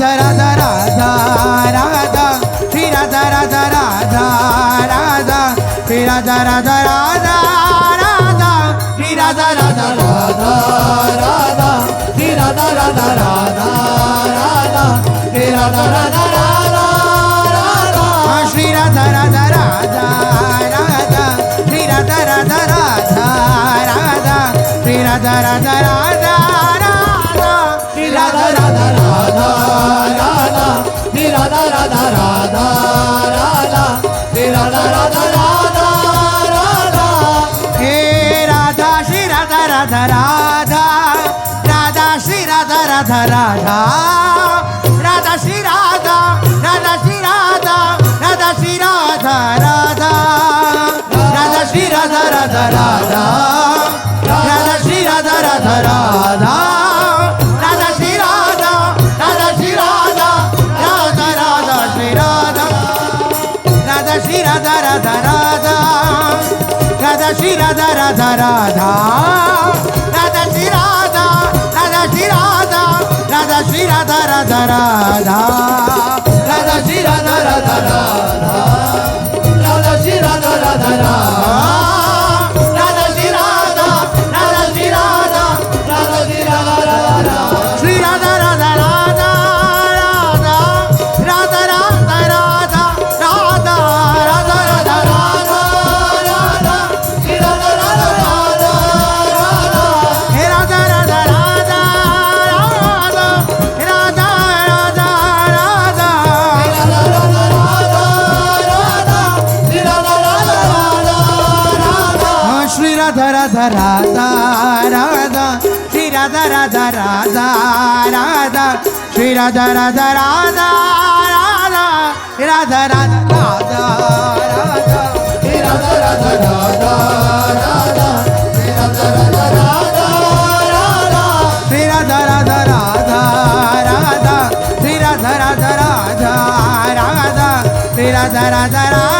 Radha Radha Radha Radha Shri Radha Radha Radha Radha Shri Radha Radha Radha Radha Shri Radha Radha Radha Radha Shri Radha Radha Radha Radha Shri Radha Radha Radha Radha Shri Radha Radha Radha Radha Shri Radha Radha Radha Radha Shri Radha Radha Radha Radha Shri Radha Radha Radha Radha Shri Radha Radha Radha Radha Shri Radha Radha Radha Radha हे Radha Shri Radha Radha Radha Radha Shri Radha Radha Radha Radha Shri Radha Radha Shri Radha Radha Shri Radha Radha Radha Shri Radha Radha Radha Radha Shri Radha Radha Radha Radha Shri Radha Radha Shri Radha Radha Radha Shri Radha Radha Shri Radha Radha Radha Radha Shri Radha Radha Radha Radha Shri Radha Radha Shri Radha Radha Shri Radha Radha Radha Radha Shri Radha Radha Radha Radha Shri Radha Radha Radha Radha Shri Radha Radha Shri Radha Radha Shri Radha Radha Shri Radha Radha Radha Radha Radha Radha Radha Radha Radha Radha Radha Radha Shri Radha Radha Radha Radha हे Radha Radha Radha Radha Radha Radha Radha Radha Radha Radha Shri Radha Radha Radha Radha Shri Radha Radha Radha Radha Shri Radha Radha Radha Radha Shri Radha Radha Radha Radha Radha Radha Radha Radha Shri Radha Radha Radha Radha Shri Radha Radha Radha Radha Shri Radha Radha Radha Radha Shri Radha Radha Radha Radha Shri Radha Radha Radha Radha Shri Radha Radha Radha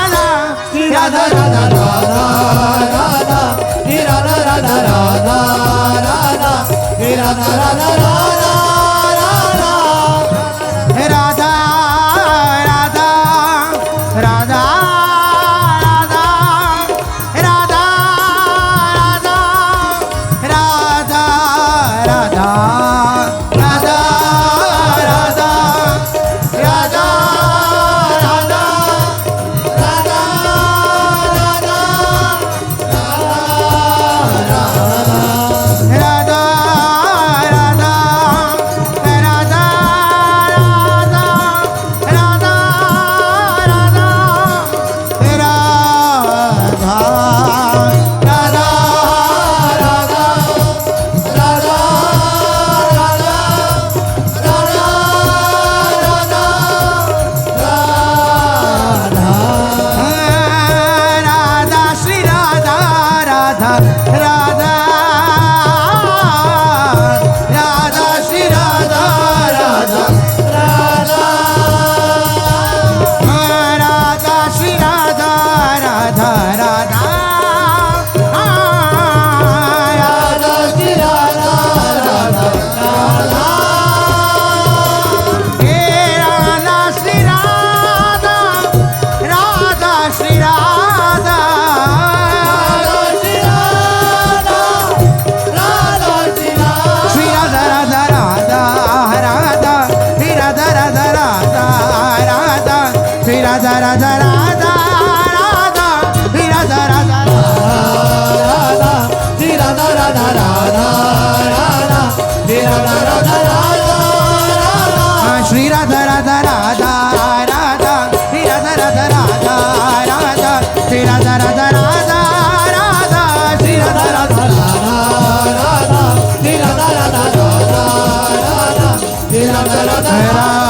Radha Shri Radha Radha Radha Radha Shri Radha Radha Radha Radha हे Radha Radha Radha Radha Radha Radha Radha Radha Radha Radha Radha Radha Radha Radha Radha Radha Radha Radha Radha Shri Radha Radha Radha Radha Shri Radha Radha Radha Radha Shri Radha Radha Radha Radha Shri Radha Radha Radha हे Radha Shri Radha Radha Shri Radha Shri Radha Radha Radha Radha Shri Radha Radha Radha Radha Shri Radha Radha Radha Radha Shri Radha Radha Radha Shri Radha Radha Radha Radha Shri Radha Radha Radha Radha Shri Radha Radha Radha Radha Shri Radha Radha Radha Radha Shri Radha Radha Radha Radha Shri Radha Radha Radha Radha Shri Radha Radha Radha Radha Shri Radha Radha